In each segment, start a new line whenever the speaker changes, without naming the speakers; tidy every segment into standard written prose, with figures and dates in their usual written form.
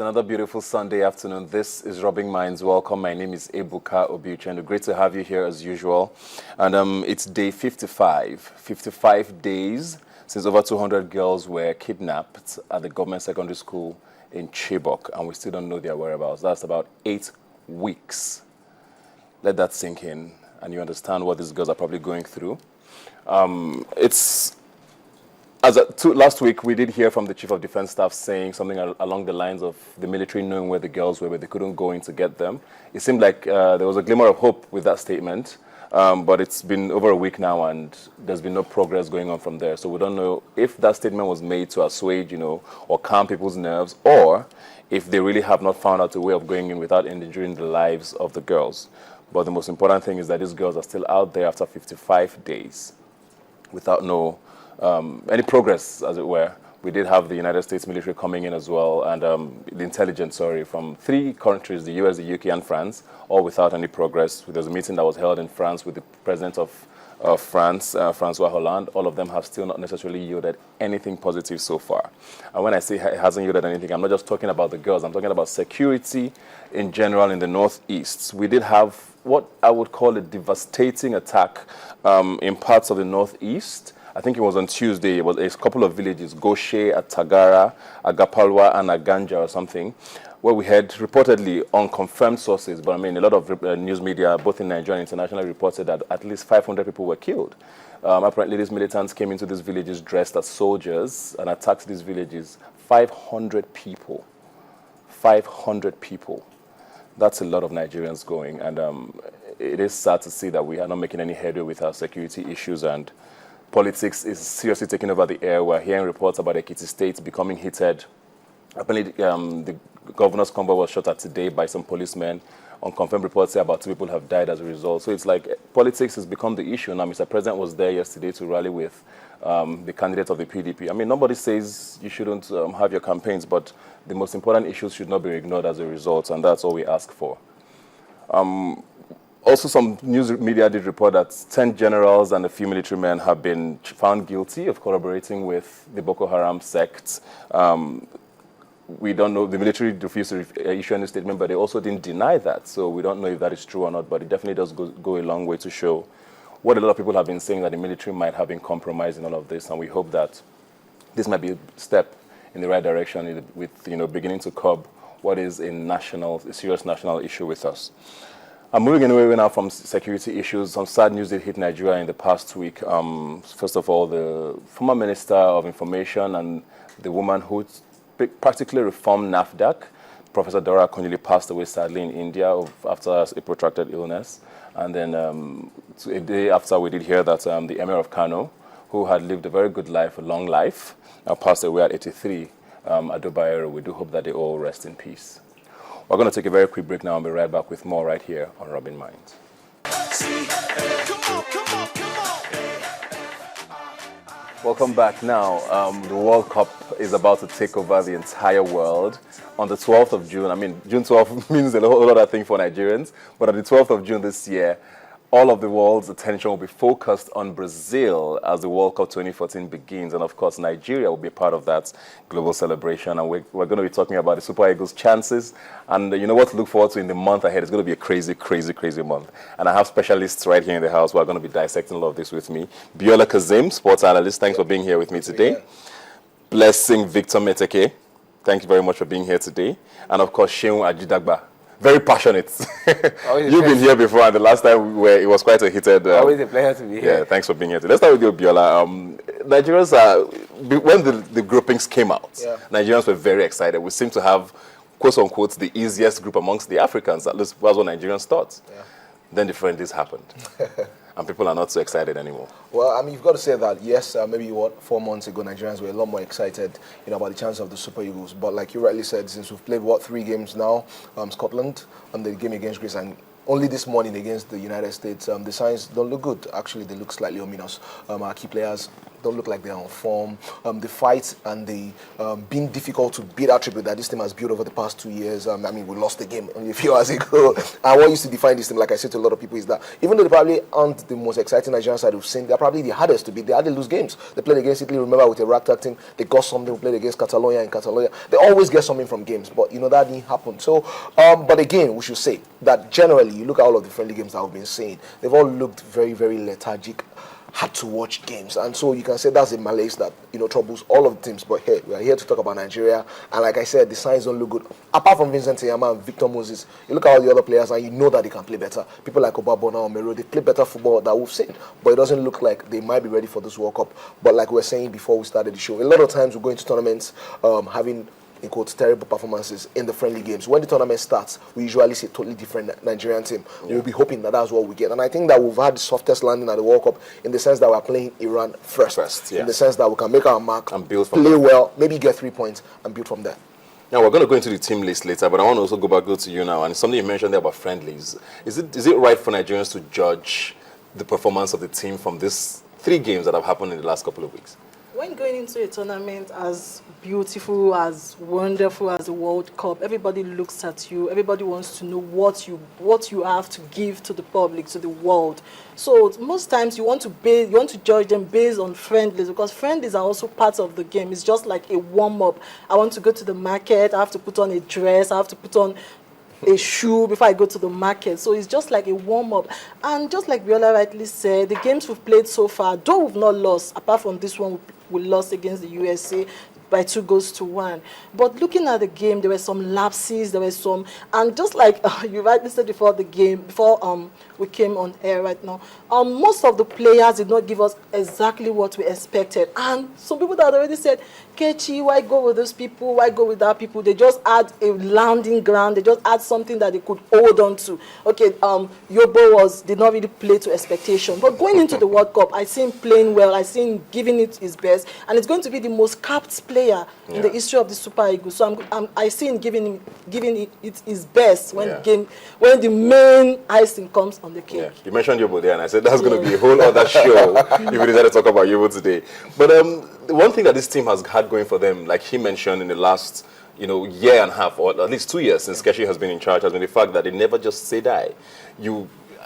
It's another beautiful Sunday afternoon. This is Rubbing Minds. Welcome. My name is Ebuka Obiuchendo. Great to have you here as usual. And it's day 55. 55 days since over 200 girls were kidnapped at the government secondary school in Chibok, and we still don't know their whereabouts. That's about 8 weeks. Let that sink in, and you understand what these girls are probably going through. Last week, we did hear from the Chief of Defense Staff saying something along the lines of the military knowing where the girls were, but they couldn't go in to get them. It seemed like there was a glimmer of hope with that statement, but it's been over a week now, and there's been no progress going on from there. So we don't know if that statement was made to assuage, or calm people's nerves, or if they really have not found out a way of going in without endangering the lives of the girls. But the most important thing is that these girls are still out there after 55 days without any progress, as it were. We did have the United States military coming in as well, and the intelligence, from 3 countries, the US, the UK, and France, all without any progress. There was a meeting that was held in France with the president of France, Francois Hollande. All of them have still not necessarily yielded anything positive so far. And when I say it hasn't yielded anything, I'm not just talking about the girls. I'm talking about security in general in the Northeast. We did have what I would call a devastating attack in parts of the Northeast. I think it was on Tuesday. It was a couple of villages, Goshe, Atagara, Agapalwa, and Aganja or something, where we had reportedly unconfirmed sources, but a lot of news media, both in Nigeria and internationally, reported that at least 500 people were killed. Apparently, these militants came into these villages dressed as soldiers and attacked these villages. 500 people. 500 people. That's a lot of Nigerians going, and it is sad to see that we are not making any headway with our security issues, and politics is seriously taking over the air. We're hearing reports about Ekiti State becoming heated. Apparently, the governor's convoy was shot at today by some policemen. Unconfirmed reports say about 2 people have died as a result. So it's like politics has become the issue. Now, Mr. President was there yesterday to rally with the candidate of the PDP. Nobody says you shouldn't have your campaigns, but the most important issues should not be ignored as a result, and that's all we ask for. Also, some news media did report that 10 generals and a few military men have been found guilty of collaborating with the Boko Haram sect. We don't know, the military refused to issue any statement, but they also didn't deny that. So we don't know if that is true or not, but it definitely does go a long way to show what a lot of people have been saying, that the military might have been compromised in all of this. And we hope that this might be a step in the right direction with, beginning to curb what is a serious national issue with us. I'm moving away now from security issues. Some sad news did hit Nigeria in the past week. First of all, the former Minister of Information and the woman who practically reformed NAFDAC, Professor Dora Akonyili, passed away sadly in India after a protracted illness. And then a day after, we did hear that the Emir of Kano, who had lived a very good life, a long life, passed away at 83 at Dubai. We do hope that they all rest in peace. We're going to take a very quick break now and be right back with more right here on Rubbing Minds. Welcome back. Now, the World Cup is about to take over the entire world on the 12th of June. June 12th means a whole lot of things for Nigerians, but on the 12th of June this year, all of the world's attention will be focused on Brazil as the World Cup 2014 begins. And of course, Nigeria will be a part of that global celebration. And we're going to be talking about the Super Eagles' chances. And you know what to look forward to in the month ahead. It's going to be a crazy, crazy, crazy month. And I have specialists right here in the house who are going to be dissecting all of this with me. Biola Kazeem, sports analyst, thanks for being here with me today. Yeah. Blessing Victor Meteke, thank you very much for being here today. And of course, Seun Ajidagba. Very passionate. You've been here before, and the last time it was quite a heated...
always a pleasure to be here.
Yeah, thanks for being here today. Let's start with you, Biola. Nigerians when the groupings came out, Nigerians were very excited. We seem to have, quote-unquote, the easiest group amongst the Africans. At least that's what Nigerians thought. Yeah. Then different things happened. And people are not so excited anymore.
Well, you've got to say that, yes, maybe 4 months ago, Nigerians were a lot more excited, about the chance of the Super Eagles. But like you rightly said, since we've played, 3 games now, Scotland, and the game against Greece, and only this morning against the United States, the signs don't look good. Actually, they look slightly ominous. Our key players don't look like they're on form. The fight and the being difficult to beat attribute that this team has built over the past 2 years. I mean, we lost the game only a few hours ago. And what used to define this team, like I said to a lot of people, is that even though they probably aren't the most exciting Nigerian side we've seen, they're probably the hardest to beat. They hardly lose games. They played against Italy, remember, with a ragtag team. They got something. We played against Catalonia in Catalonia. They always get something from games, but that didn't happen. So, but again, we should say that generally, you look at all of the friendly games that we've been seeing, they've all looked very, very lethargic, hard to watch games, and so you can say that's a malaise that troubles all of the teams. But hey, we are here to talk about Nigeria, and like I said, the signs don't look good. Apart from Vincent Eyama and Victor Moses, you look at all the other players and you know that they can play better. People like Obabona or Mero, they play better football that we've seen, but it doesn't look like they might be ready for this World Cup. But like we were saying before we started the show, a lot of times we go into tournaments having, in quotes, terrible performances in the friendly games. When the tournament starts, we usually see a totally different Nigerian team. Yeah. We'll be hoping that that's what we get. And I think that we've had the softest landing at the World Cup in the sense that we're playing Iran first.
Yeah.
In the sense that we can make our mark,
and build from
play
there.
well, maybe get 3 points, and build from there.
Now, we're going to go into the team list later, but I want to also go to you now. And something you mentioned there about friendlies. Is it right for Nigerians to judge the performance of the team from these 3 games that have happened in the last couple of weeks?
When going into a tournament as beautiful, as wonderful as the World Cup, everybody looks at you. Everybody wants to know what you have to give to the public, to the world. So most times you want to judge them based on friendlies, because friendlies are also part of the game. It's just like a warm-up. I want to go to the market. I have to put on a dress. I have to put on a shoe before I go to the market. So it's just like a warm-up. And just like Biola rightly said, the games we've played so far, though we've not lost, apart from this one we lost against the USA by 2-1. But looking at the game, there were some lapses, there were some, and just like you rightly said before the game, before we came on air right now, most of the players did not give us exactly what we expected. And some people that already said, Kechi, why go with those people? Why go with that people? They just add a landing ground. They just add something that they could hold on to. Okay, Yobo did not really play to expectation. But going into the World Cup, I see him playing well. I see him giving it his best. And it's going to be the most capped player in the history of the Super Eagles. So I see him giving it his best when the main icing comes on the cake.
Yeah. You mentioned Yobo there, and I said that's going to be a whole other show if we decided to talk about Yobo today. But the one thing that this team has had going for them, like he mentioned in the last year and a half, or at least 2 years since Keshi has been in charge, has been the fact that they never just say die.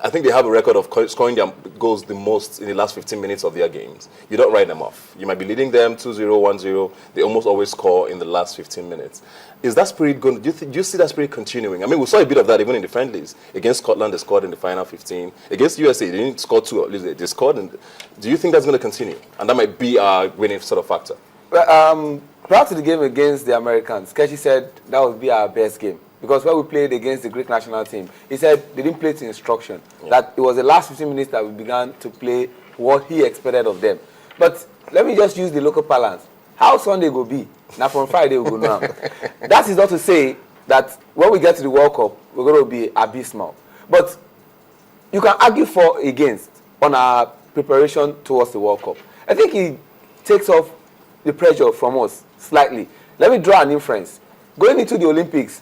I think they have a record of scoring their goals the most in the last 15 minutes of their games. You don't write them off. You might be leading them 2-0, 1-0. They almost always score in the last 15 minutes. Is that spirit going? Do you see that spirit continuing? I mean, we saw a bit of that even in the friendlies. Against Scotland, they scored in the final 15. Against USA, they didn't score 2, at least they scored. Do you think that's going to continue? And that might be our winning sort of factor?
Well, prior to the game against the Americans, Keshi said that would be our best game. Because when we played against the Greek national team, he said they didn't play to instruction. Yeah. That it was the last 15 minutes that we began to play what he expected of them. But let me just use the local balance. How Sunday will be? Now from Friday we go now. That is not to say that when we get to the World Cup, we're going to be abysmal. But you can argue for against on our preparation towards the World Cup. I think he takes off the pressure from us slightly. Let me draw an inference. Going into the Olympics,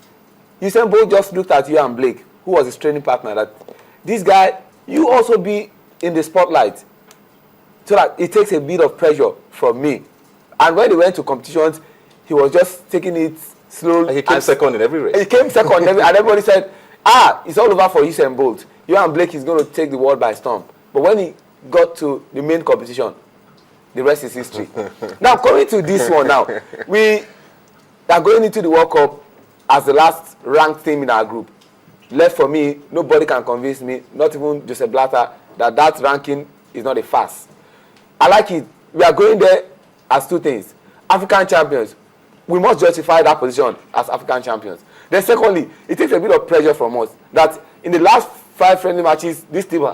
Usain Bolt just looked at you and Blake, who was his training partner, that this guy, you also be in the spotlight, so that it takes a bit of pressure from me. And when they went to competitions, he was just taking it slowly.
And he came second in every race.
He came second, and everybody said, it's all over for Usain Bolt. You and Blake is going to take the world by storm. But when he got to the main competition, the rest is history. Now, coming to this one now, we are going into the World Cup as the last ranked team in our group. Left for me, nobody can convince me, not even Joseph Blatter, that ranking is not a farce. I like it. We are going there as 2 things. African champions. We must justify that position as African champions. Then secondly, it takes a bit of pressure from us that in the last 5 friendly matches this team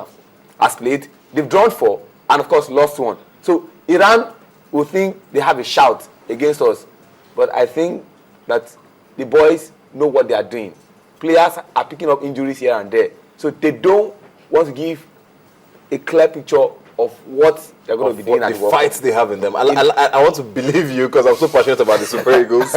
has played, they've drawn 4 and of course lost 1. So Iran will think they have a shout against us. But I think that the boys know what they are doing. Players are picking up injuries here and there. So they don't want to give a clear picture of what they're going to be doing.
The fights they have in them. I want to believe you because I'm so passionate about the Super Eagles.